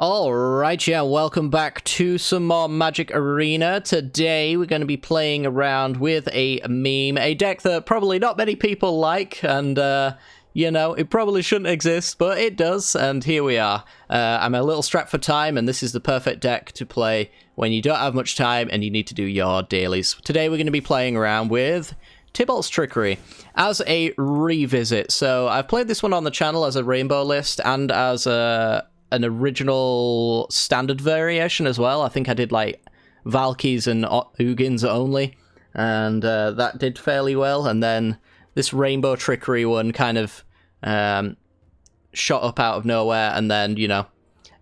Alright, yeah, welcome back to some more Magic Arena. Today we're going to be playing around with a meme, a deck that probably not many people like, and, you know, it probably shouldn't exist, but it does, and here we are. I'm a little strapped for time, and this is the perfect deck to play when you don't have much time and you need to do your dailies. Today we're going to be playing around with Tybalt's Trickery as a revisit. So I've played this one on the channel as a rainbow list and as an original standard variation as well. I think I did like Valkyries and Ugins only, and that did fairly well. And then this Rainbow Trickery one kind of shot up out of nowhere, and then, you know,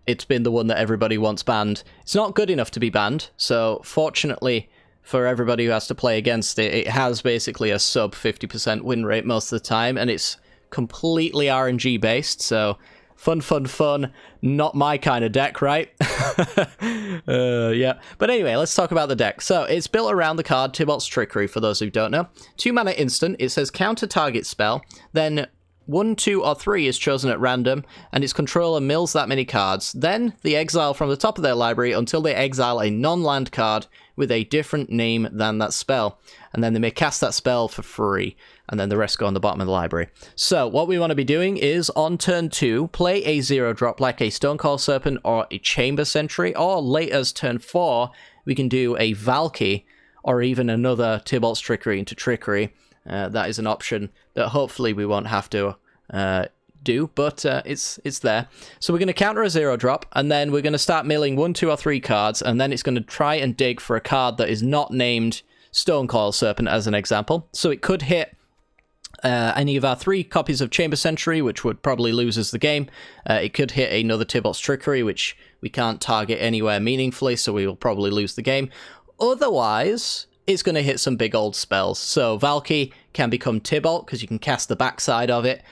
it's been the one that everybody wants banned. It's not good enough to be banned, so fortunately for everybody who has to play against it, it has basically a sub 50% win rate most of the time, and it's completely RNG based, so fun. Not my kind of deck, right? Yeah. But anyway, let's talk about the deck. So it's built around the card Tybalt's Trickery, for those who don't know. 2-mana instant. It says counter target spell. Then 1, 2, or 3 is chosen at random, and its controller mills that many cards. Then they exile from the top of their library until they exile a non-land card with a different name than that spell. And then they may cast that spell for free, and then the rest go on the bottom of the library. So what we want to be doing is, on turn 2, play a 0-drop like a Stonecoil Serpent or a Chamber Sentry, or late as turn 4, we can do a Valky, or even another Tybalt's Trickery into Trickery. That is an option that hopefully we won't have to do, but it's there. So we're going to counter a 0-drop, and then we're going to start milling 1, 2, or 3 cards, and then it's going to try and dig for a card that is not named Stonecoil Serpent, as an example. So it could hit any of our 3 copies of Chamber Sentry, which would probably lose us the game. It could hit another Tybalt's Trickery, which we can't target anywhere meaningfully, so we will probably lose the game. Otherwise, it's going to hit some big old spells. So Valky can become Tybalt, because you can cast the backside of it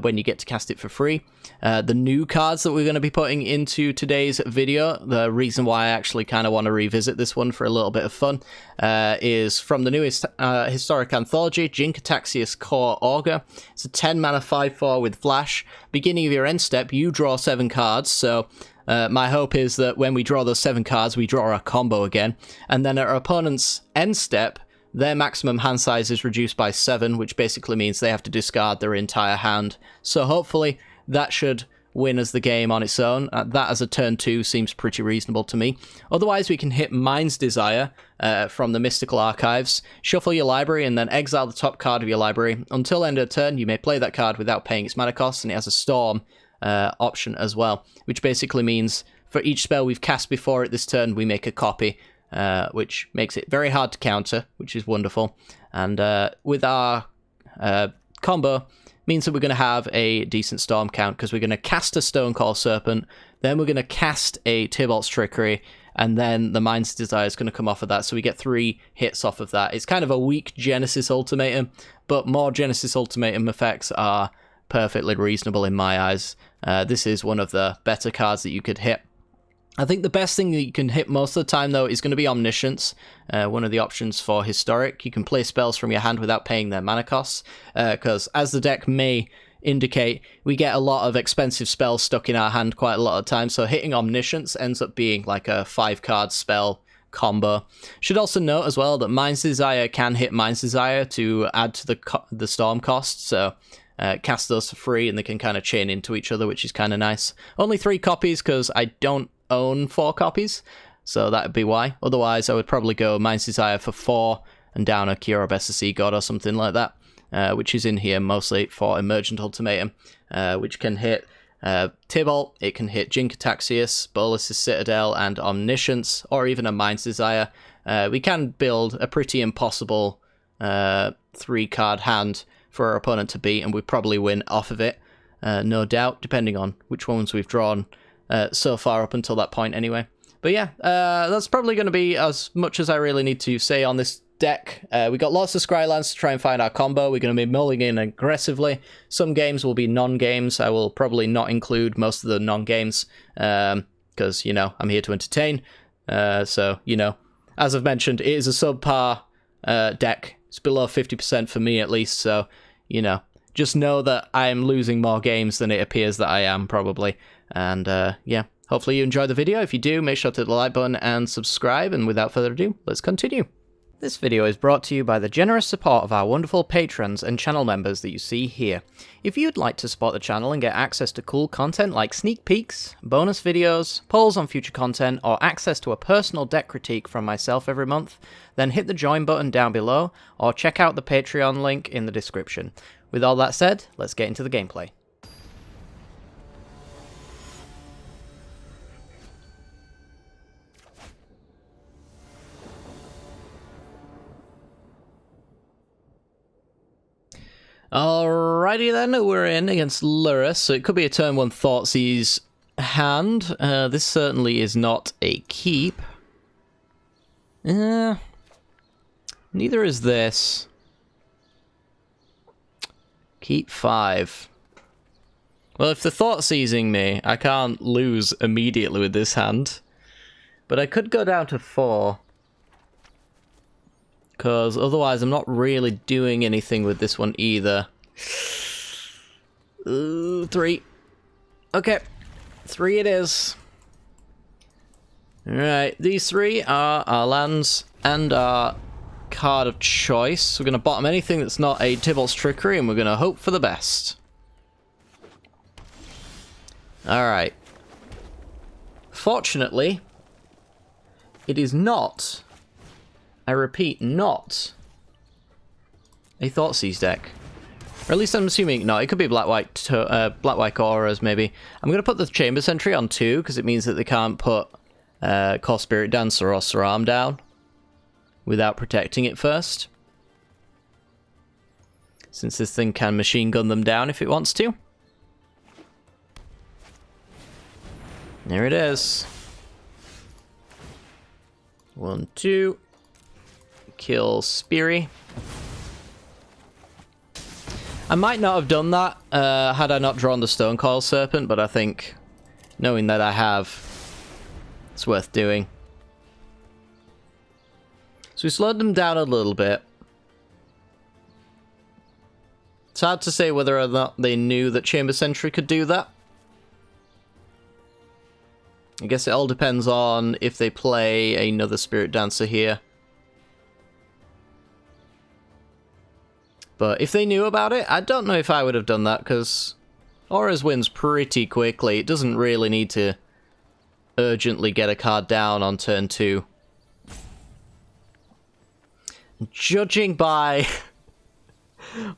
when you get to cast it for free. The new cards that we're going to be putting into today's video, the reason why I actually kind of want to revisit this one for a little bit of fun, is from the newest historic anthology, Jinkataxius Core Augur. It's a 10-mana 5/4 with Flash. Beginning of your end step, you draw 7 cards, so my hope is that when we draw those 7 cards, we draw a combo again, and then at our opponent's end step, their maximum hand size is reduced by 7, which basically means they have to discard their entire hand. So hopefully that should win us the game on its own. That as a turn 2 seems pretty reasonable to me. Otherwise, we can hit Mind's Desire from the Mystical Archives, shuffle your library, and then exile the top card of your library. Until end of turn, you may play that card without paying its mana cost, and it has a Storm option as well, which basically means for each spell we've cast before it this turn, we make a copy, which makes it very hard to counter, which is wonderful. And with our combo, means that we're going to have a decent storm count, because we're going to cast a Stonecoil Serpent, then we're going to cast a Tybalt's Trickery, and then the Mind's Desire is going to come off of that, so we get 3 hits off of that. It's kind of a weak Genesis Ultimatum, but more Genesis Ultimatum effects are perfectly reasonable in my eyes. This is one of the better cards that you could hit. I think the best thing that you can hit most of the time, though, is going to be Omniscience, one of the options for Historic. You can play spells from your hand without paying their mana costs, because as the deck may indicate, we get a lot of expensive spells stuck in our hand quite a lot of times, so hitting Omniscience ends up being like a 5-card spell combo. Should also note as well that Mind's Desire can hit Mind's Desire to add to the Storm cost, so cast those for free, and they can kind of chain into each other, which is kind of nice. Only 3 copies, because I don't own 4 copies, so that would be why. Otherwise, I would probably go Mind's Desire for 4 and down a Kyurobes the Sea God or something like that, which is in here mostly for Emergent Ultimatum, which can hit Tybalt, it can hit Jinkataxius, Bolas' Citadel, and Omniscience, or even a Mind's Desire. We can build a pretty impossible 3-card hand for our opponent to beat, and we probably win off of it, no doubt, depending on which ones we've drawn so far up until that point anyway. But yeah, that's probably going to be as much as I really need to say on this deck. We got lots of Scrylands to try and find our combo. We're going to be mulling in aggressively. Some games will be non-games. I will probably not include most of the non-games, because, you know, I'm here to entertain. So, you know, as I've mentioned, it is a subpar deck. It's below 50% for me, at least, so, you know, just know that I am losing more games than it appears that I am, probably. And, yeah, Hopefully you enjoyed the video. If you do, make sure to hit the like button and subscribe. And without further ado, let's continue. This video is brought to you by the generous support of our wonderful patrons and channel members that you see here. If you'd like to support the channel and get access to cool content like sneak peeks, bonus videos, polls on future content, or access to a personal deck critique from myself every month, then hit the join button down below, or check out the Patreon link in the description. With all that said, let's get into the gameplay. Alrighty then, we're in against Lurrus, so it could be a turn 1 Thoughtseize hand. This certainly is not a keep. Neither is this. Keep 5. Well, if they're Thoughtseizing me, I can't lose immediately with this hand. But I could go down to 4. Because otherwise I'm not really doing anything with this one either. 3. Okay. 3 it is. Alright, these 3 are our lands and our card of choice. We're going to bottom anything that's not a Tybalt's Trickery, and we're going to hope for the best. Alright. Fortunately, it is not... I repeat, not a Thoughtseize deck. Or at least I'm assuming, no, it could be black-white auras, maybe. I'm going to put the Chamber Sentry on 2, because it means that they can't put Core Spirit Dancer or Saram down without protecting it first. Since this thing can machine gun them down if it wants to. There it is. 1, 2... Kill Speary. I might not have done that had I not drawn the Stonecoil Serpent, but I think knowing that I have, it's worth doing. So we slowed them down a little bit. It's hard to say whether or not they knew that Chamber Sentry could do that. I guess it all depends on if they play another Spirit Dancer here. But if they knew about it, I don't know if I would have done that, because Auras wins pretty quickly. It doesn't really need to urgently get a card down on turn 2. Judging by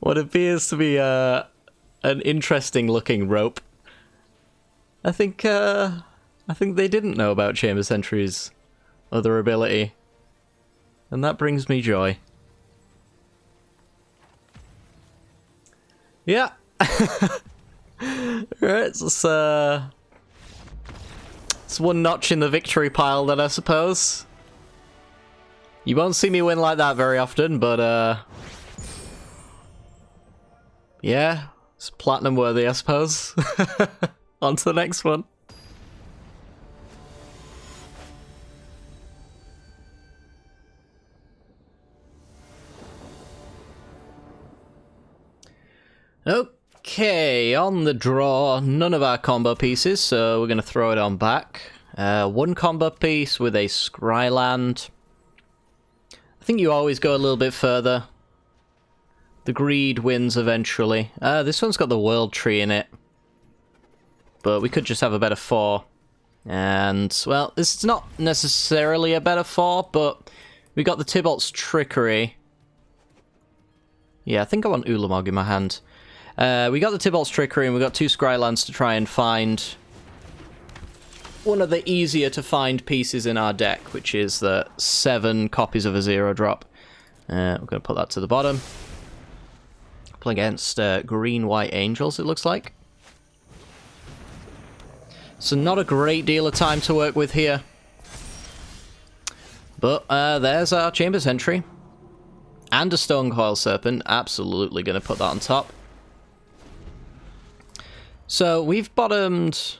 what appears to be an interesting looking rope, I think they didn't know about Chamber Sentry's other ability. And that brings me joy. Yeah. Right, it's one notch in the victory pile then, I suppose. You won't see me win like that very often, but yeah, it's platinum worthy, I suppose. On to the next one. Okay, on the draw, none of our combo pieces, so we're going to throw it on back. 1 combo piece with a Scryland. I think you always go a little bit further. The greed wins eventually. This one's got the World Tree in it. But we could just have a better 4. And, well, this is not necessarily a better 4, but we got the Tybalt's Trickery. Yeah, I think I want Ulamog in my hand. We got the Tybalt's Trickery, and we got 2 Scrylands to try and find one of the easier to find pieces in our deck, which is the 7 copies of a 0-drop. We're going to put that to the bottom. Play against green-white angels, it looks like. So not a great deal of time to work with here. But there's our Chamber Sentry. And a Stonecoil Serpent. Absolutely going to put that on top. So we've bottomed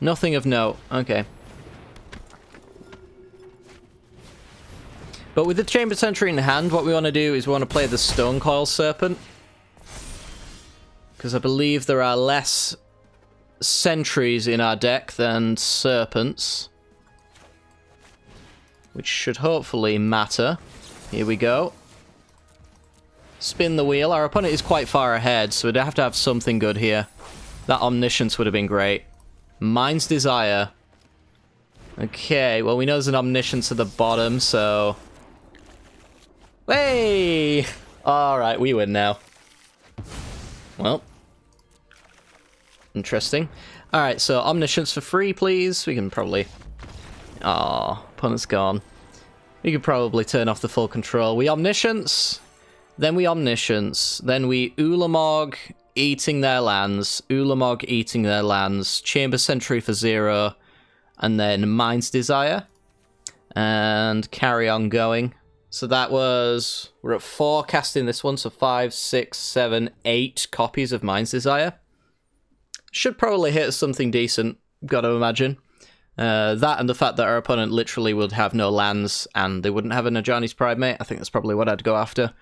nothing of note. Okay. But with the Chamber Sentry in hand, what we want to do is we want to play the Stonecoil Serpent. Because I believe there are less sentries in our deck than serpents, which should hopefully matter. Here we go. Spin the wheel. Our opponent is quite far ahead, so we'd have to have something good here. That Omniscience would have been great. Mind's Desire. Okay, well, we know there's an Omniscience at the bottom, so... Hey! Alright, we win now. Well. Interesting. Alright, so Omniscience for free, please. We can probably... Aw, opponent's gone. We could probably turn off the full control. We Omniscience, then we Omniscience, then we Ulamog eating their lands, Ulamog eating their lands, Chamber Sentry for 0, and then Mind's Desire, and carry on going. So that was... We're at 4 casting this one, so 5, 6, 7, 8 copies of Mind's Desire. Should probably hit something decent, gotta imagine. That and the fact that our opponent literally would have no lands and they wouldn't have a Najani's Pride Mate. I think that's probably what I'd go after.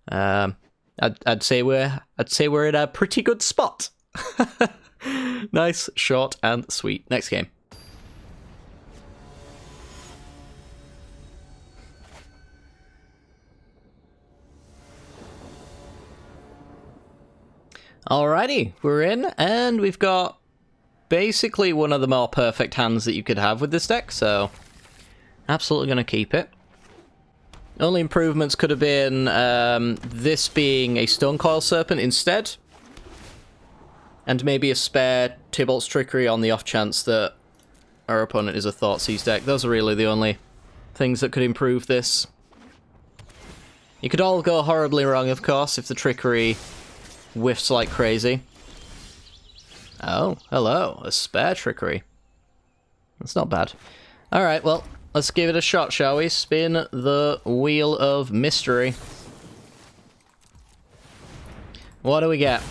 I'd say we're in a pretty good spot. Nice, short and sweet. Next game. Alrighty, we're in, and we've got basically one of the more perfect hands that you could have with this deck, so absolutely going to keep it. Only improvements could have been this being a Stonecoil Serpent instead, and maybe a spare Tybalt's Trickery on the off chance that our opponent is a Thoughtseize deck. Those are really the only things that could improve this. You could all go horribly wrong, of course, if the Trickery whiffs like crazy. Oh, hello. A spare Trickery. That's not bad. Alright, well, let's give it a shot, shall we? Spin the Wheel of Mystery. What do we get?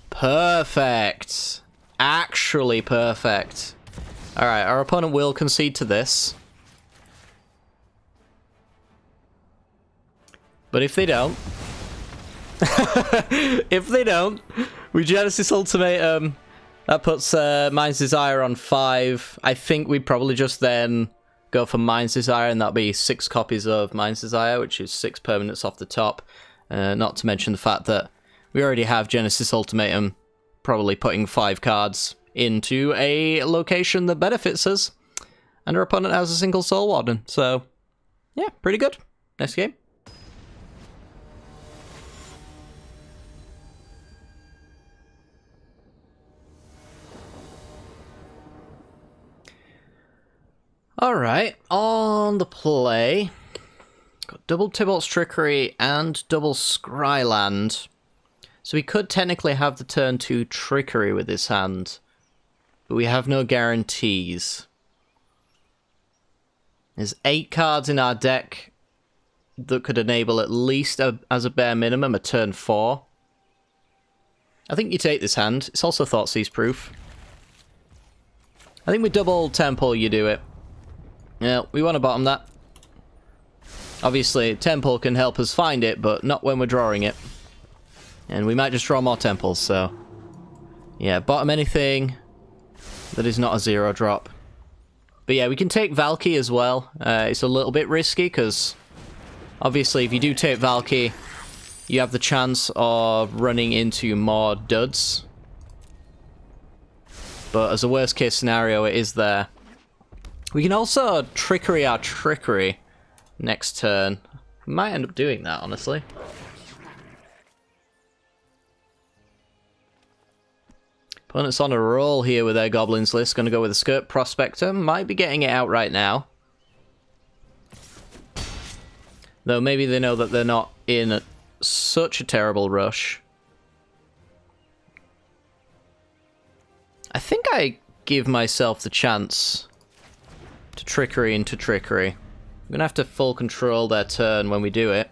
Perfect. Actually perfect. Alright, our opponent will concede to this. But if they don't... if they don't, we Genesis Ultimatum. That puts Mind's Desire on 5. I think we'd probably just then go for Mind's Desire, and that'll be 6 copies of Mind's Desire, which is 6 permanents off the top. Not to mention the fact that we already have Genesis Ultimatum probably putting 5 cards into a location that benefits us. And our opponent has a single Soul Warden. So, yeah, pretty good. Next game. Alright, on the play, got double Tybalt's Trickery and double Scryland. So we could technically have the turn 2 Trickery with this hand, but we have no guarantees. There's 8 cards in our deck that could enable at least, as a bare minimum, a turn 4. I think you take this hand. It's also Thoughtseize proof. I think with double Temple you do it. Yeah, we want to bottom that. Obviously, Temple can help us find it, but not when we're drawing it. And we might just draw more Temples, so... yeah, bottom anything that is not a 0 drop. But yeah, we can take Valky as well. It's a little bit risky, because... obviously, if you do take Valky, you have the chance of running into more duds. But as a worst case scenario, it is there. We can also Trickery our Trickery next turn. We might end up doing that, honestly. Opponent's on a roll here with their Goblins list. Going to go with a Skirt Prospector. Might be getting it out right now. Though maybe they know that they're not in such a terrible rush. I think I give myself the chance to Trickery into Trickery. I'm gonna have to full control their turn when we do it.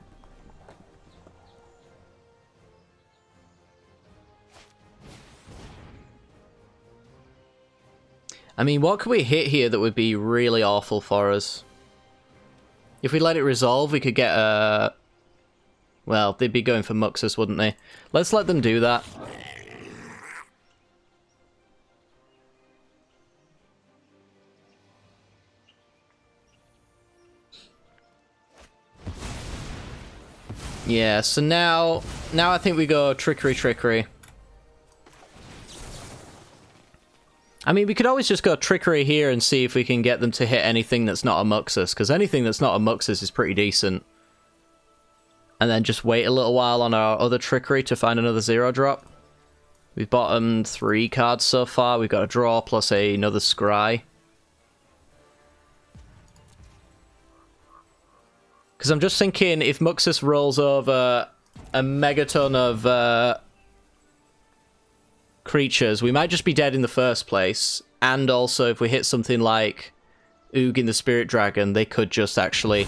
I mean, what could we hit here that would be really awful for us? If we let it resolve, we could get a... well, they'd be going for Muxus, wouldn't they? Let's let them do that. Yeah, so now I think we go Trickery. I mean, we could always just go Trickery here and see if we can get them to hit anything that's not a Muxus, because anything that's not a Muxus is pretty decent. And then just wait a little while on our other Trickery to find another 0-drop. We've bottomed 3 cards so far. We've got a draw plus another scry. Because I'm just thinking, if Muxus rolls over a megaton of creatures, we might just be dead in the first place. And also, if we hit something like Ugin the Spirit Dragon, they could just actually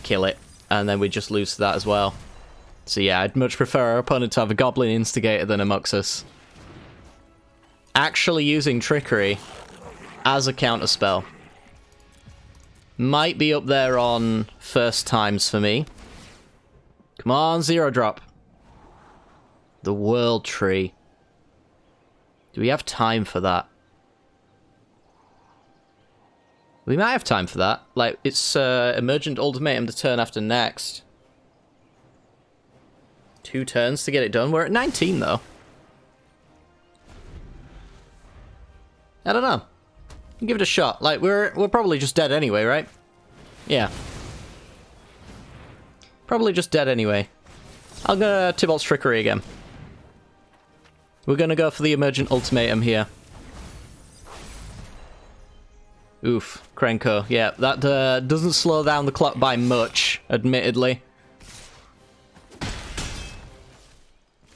kill it. And then we just lose to that as well. So yeah, I'd much prefer our opponent to have a Goblin Instigator than a Muxus. Actually using Trickery as a counterspell might be up there on first times for me. Come on, 0-drop. The World Tree. Do we have time for that? We might have time for that. Like, it's Emergent Ultimatum the turn after next. 2 turns to get it done. We're at 19, though. I don't know. Give it a shot. Like, we're probably just dead anyway, right? Yeah. Probably just dead anyway. I'll go Tybalt's Trickery again. We're gonna go for the Emergent Ultimatum here. Oof. Krenko. Yeah, that doesn't slow down the clock by much, admittedly.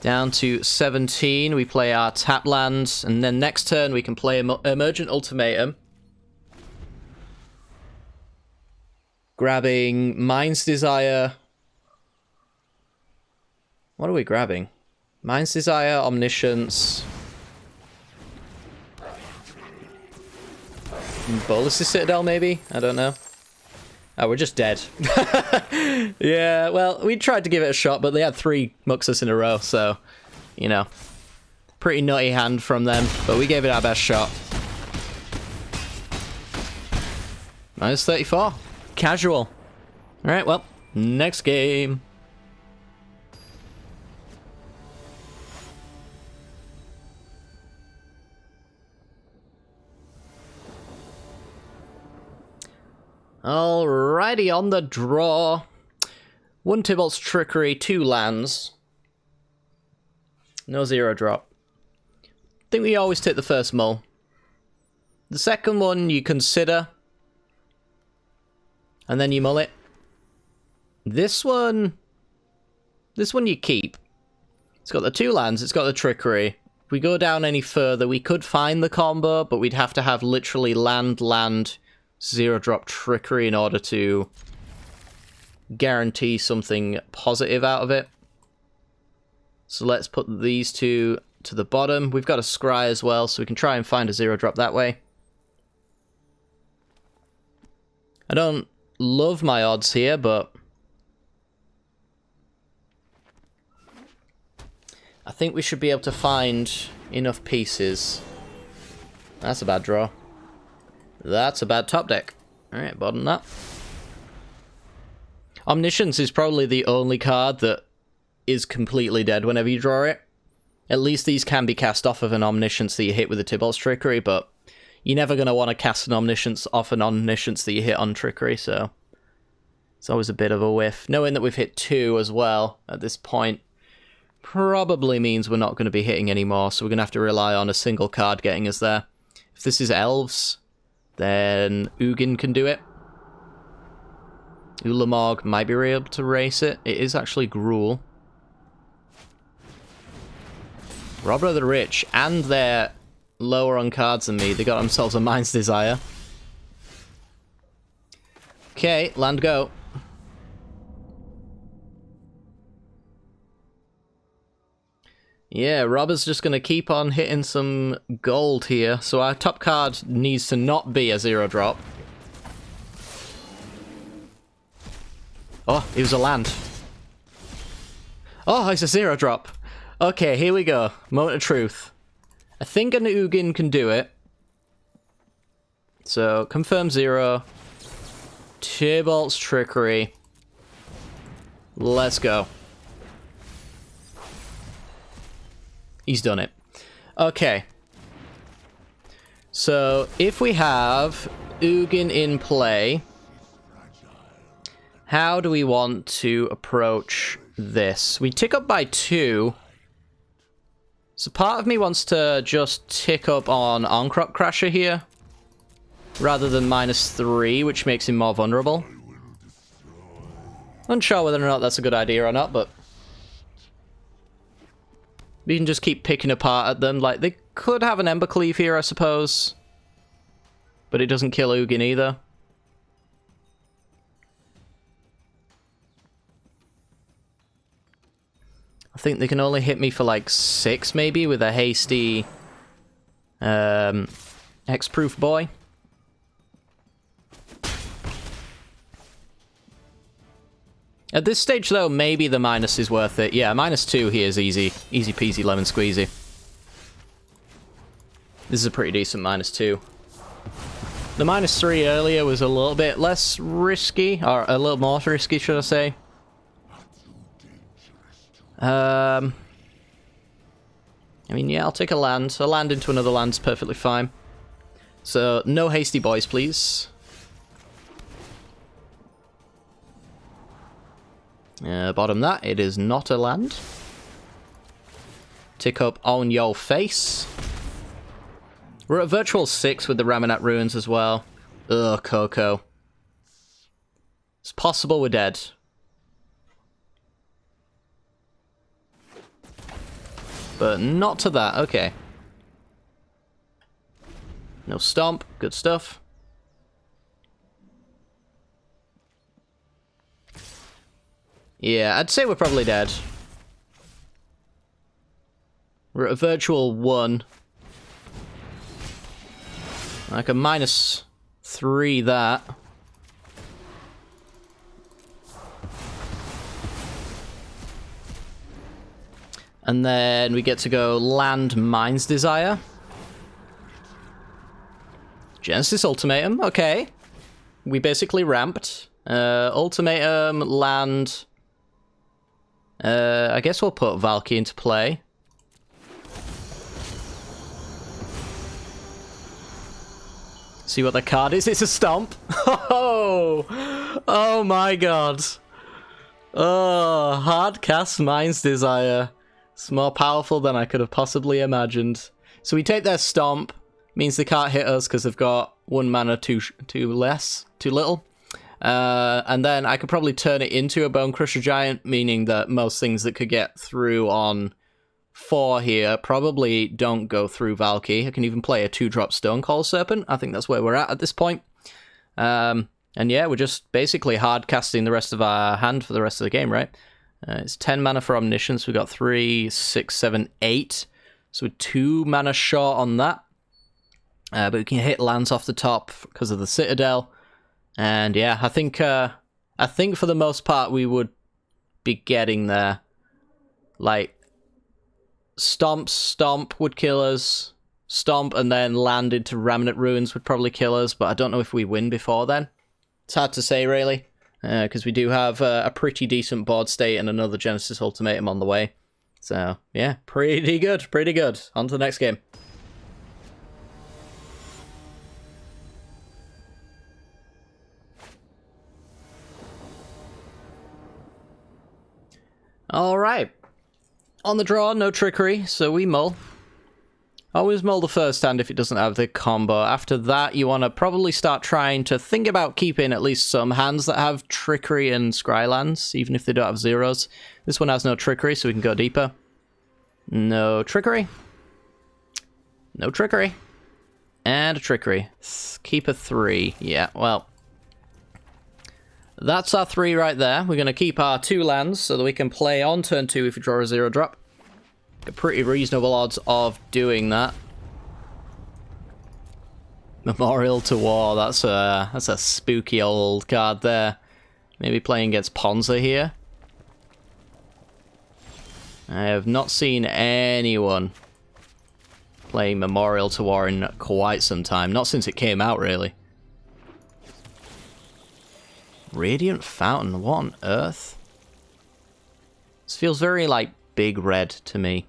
Down to 17, we play our tap land, and then next turn we can play Emergent Ultimatum. Grabbing Mind's Desire. What are we grabbing? Mind's Desire, Omniscience. Bolus's Citadel, maybe? I don't know. Oh, we're just dead. Yeah, well, we tried to give it a shot, but they had 3 Muxus in a row, so, you know. Pretty nutty hand from them, but we gave it our best shot. Minus 34. Casual. Alright, well, next game. Alrighty, on the draw. 1 Tybalt's Trickery, 2 lands. No 0-drop. I think we always take the first mull. The second one you consider. And then you mull it. This one you keep. It's got the 2 lands, it's got the Trickery. If we go down any further, we could find the combo, but we'd have to have literally land, 0-drop Trickery in order to guarantee something positive out of it. So let's put these 2 to the bottom. We've got a scry as well, so we can try and find a 0-drop that way. I don't love my odds here, but I think we should be able to find enough pieces. That's a bad draw. That's a bad top deck. Alright, bottom that. Omniscience is probably the only card that is completely dead whenever you draw it. At least these can be cast off of an Omniscience that you hit with a Tybalt's Trickery, but you're never going to want to cast an Omniscience off an Omniscience that you hit on Trickery, so it's always a bit of a whiff. Knowing that we've hit 2 as well at this point probably means we're not going to be hitting anymore, so we're going to have to rely on a single card getting us there. If this is Elves, then Ugin can do it. Ulamog might be able to race it. It is actually Gruul. Robber of the Rich, and they're lower on cards than me. They got themselves a Mind's Desire. Okay, land go. Yeah, Robber's just going to keep on hitting some gold here. So our top card needs to not be a 0-drop. Oh, it was a land. Oh, it's a 0-drop. Okay, here we go. Moment of truth. I think an Ugin can do it. So, confirm 0. Tybalt's Trickery. Let's go. He's done it. Okay. So, if we have Ugin in play, how do we want to approach this? We tick up by 2. So part of me wants to just tick up on Onkrok Crasher here, rather than -3, which makes him more vulnerable. Unsure whether or not that's a good idea or not, but we can just keep picking apart at them. Like, they could have an Ember Cleave here, I suppose, but it doesn't kill Ugin either. I think they can only hit me for like 6, maybe, with a hasty Hexproof boy. At this stage, though, maybe the minus is worth it. Yeah, -2 here is easy. Easy peasy lemon squeezy. This is a pretty decent -2. The -3 earlier was a little bit less risky, or a little more risky, should I say. I mean, yeah, I'll take a land. A land into another land's perfectly fine. So, no hasty boys, please. Bottom that, it is not a land. Tick up on your face. We're at virtual 6 with the Ramanat Ruins as well. Ugh, Coco. It's possible we're dead. But not to that, okay. No stomp, good stuff. Yeah, I'd say we're probably dead. We're at a virtual 1. Like a -3 that. And then we get to go land Mind's Desire. Genesis Ultimatum, okay. We basically ramped. Ultimatum, land. I guess we'll put Valky into play. See what the card is. It's a stomp. Oh my god. Oh, hard cast Mind's Desire. It's more powerful than I could have possibly imagined. So we take their stomp. Means they can't hit us because they've got 1 mana too little. And then I could probably turn it into a Bone Crusher Giant, meaning that most things that could get through on 4 here probably don't go through Valky. I can even play a 2-drop Stonecoil Serpent. I think that's where we're at this point. And yeah, we're just basically hard casting the rest of our hand for the rest of the game, right? It's 10 mana for Omniscience. We've got 3, 6, 7, 8. So we're 2 mana short on that. But we can hit lands off the top because of the Citadel. And yeah, I think for the most part we would be getting there. Like, Stomp would kill us. Stomp and then land into Ramanat Ruins would probably kill us, but I don't know if we win before then. It's hard to say, really, because we do have a pretty decent board state and another Genesis Ultimatum on the way. So, yeah, pretty good, pretty good. On to the next game. Alright. On the draw, no trickery, so we mull. Always mull the first hand if it doesn't have the combo. After that, you want to probably start trying to think about keeping at least some hands that have trickery and scry lands, even if they don't have zeros. This one has no trickery, so we can go deeper. No trickery. No trickery. And a trickery. Keep a 3. Yeah, well. That's our 3 right there. We're going to keep our 2 lands so that we can play on turn 2 if we draw a 0-drop. A pretty reasonable odds of doing that. Memorial to War, that's a spooky old card there. Maybe playing against Ponza here. I have not seen anyone playing Memorial to War in quite some time. Not since it came out, really. Radiant Fountain, what on earth? This feels very, like, big red to me.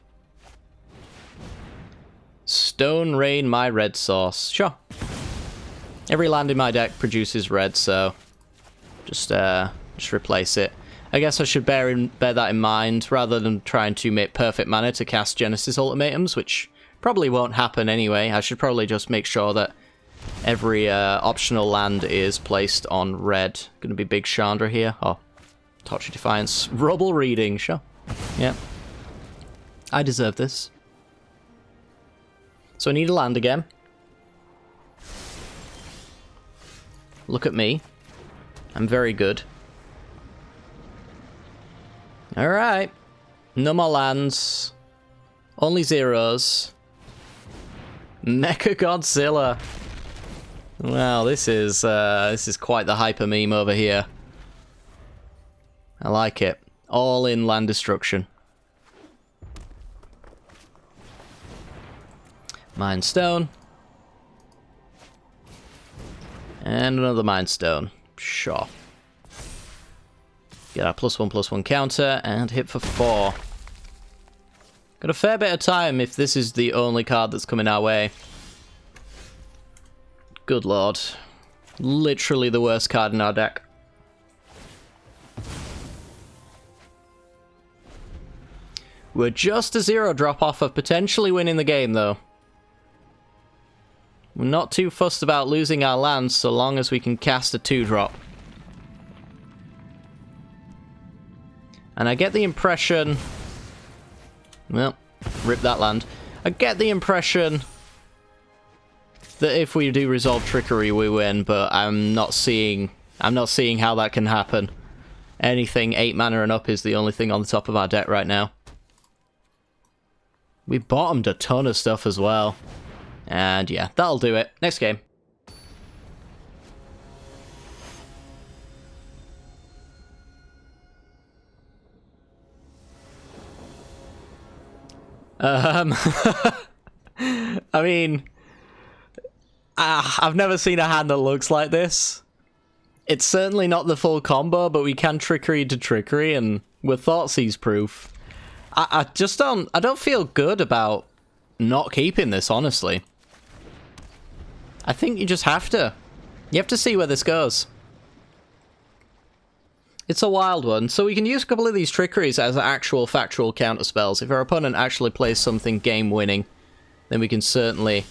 Stone Rain, my red source. Sure. Every land in my deck produces red, so just replace it. I guess I should bear that in mind, rather than trying to make perfect mana to cast Genesis Ultimatums, which probably won't happen anyway. I should probably just make sure that every optional land is placed on red. Gonna be big Chandra here. Oh, Torch of Defiance. Rubble Reading, sure. Yeah. I deserve this. So I need a land again. Look at me. I'm very good. Alright. No more lands. Only zeros. Mecha Godzilla. Wow, this is quite the hyper meme over here. I like it. All in land destruction. Mind Stone. And another Mind Stone. Sure. Get our +1/+1 counter and hit for 4. Got a fair bit of time if this is the only card that's coming our way. Good lord. Literally the worst card in our deck. We're just a 0 drop off of potentially winning the game, though. We're not too fussed about losing our lands so long as we can cast a 2-drop. And I get the impression... Well, rip that land. I get the impression that if we do resolve Trickery, we win, but I'm not seeing how that can happen. Anything 8 mana and up is the only thing on the top of our deck right now. We bottomed a ton of stuff as well. And yeah, that'll do it. Next game. I mean, I've never seen a hand that looks like this. It's certainly not the full combo, but we can Trickery to Trickery, and we're Thoughtseize proof. I don't feel good about not keeping this, honestly. I think you just have to. You have to see where this goes. It's a wild one, so we can use a couple of these Trickeries as actual factual counter spells. If our opponent actually plays something game-winning, then we can certainly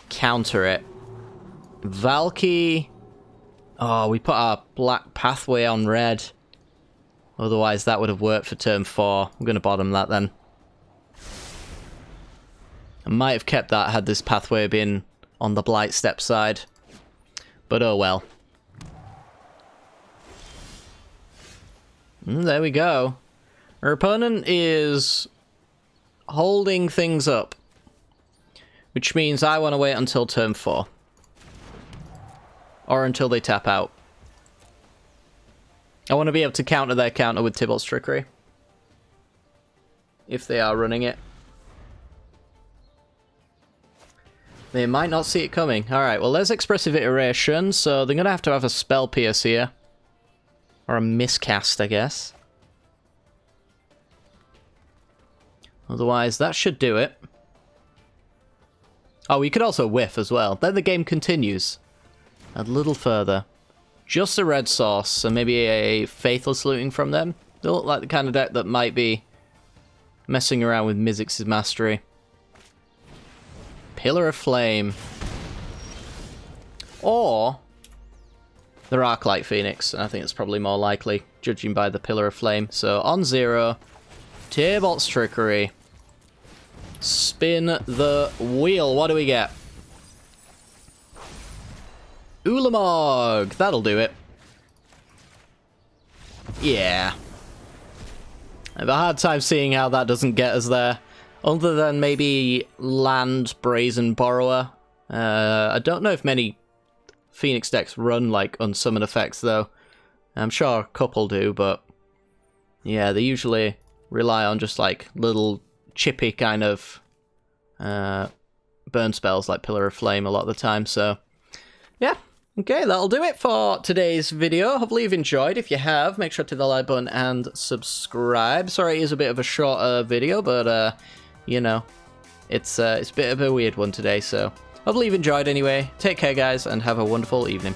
counter it. Valky... Oh, we put our black pathway on red. Otherwise, that would have worked for turn 4. I'm going to bottom that then. I might have kept that had this pathway been on the Blight Step side. But oh well. There we go. Our opponent is holding things up. Which means I want to wait until turn 4. Or until they tap out. I want to be able to counter their counter with Tybalt's Trickery. If they are running it. They might not see it coming. Alright, well there's Expressive Iteration, so they're going to have a Spell Pierce here. Or a miscast, I guess. Otherwise, that should do it. Oh, we could also whiff as well. Then the game continues. A little further. Just a red source, so maybe a Faithless Looting from them. They look like the kind of deck that might be messing around with Mizzix's Mastery. Pillar of Flame. Or their Arclight Phoenix, and I think it's probably more likely, judging by the Pillar of Flame. So, on 0, Tybalt's Trickery. Spin the wheel. What do we get? Ulamog! That'll do it. Yeah. I have a hard time seeing how that doesn't get us there. Other than maybe land Brazen Borrower. I don't know if many Phoenix decks run like unsummon effects though. I'm sure a couple do, but yeah, they usually rely on just like little chippy kind of burn spells like Pillar of Flame a lot of the time, so yeah, Okay, that'll do it for today's video. Hopefully you've enjoyed. If you have, make sure to hit the like button and subscribe. Sorry it is a bit of a shorter video, but, you know, it's a bit of a weird one today, so hopefully you've enjoyed anyway. Take care, guys, and have a wonderful evening.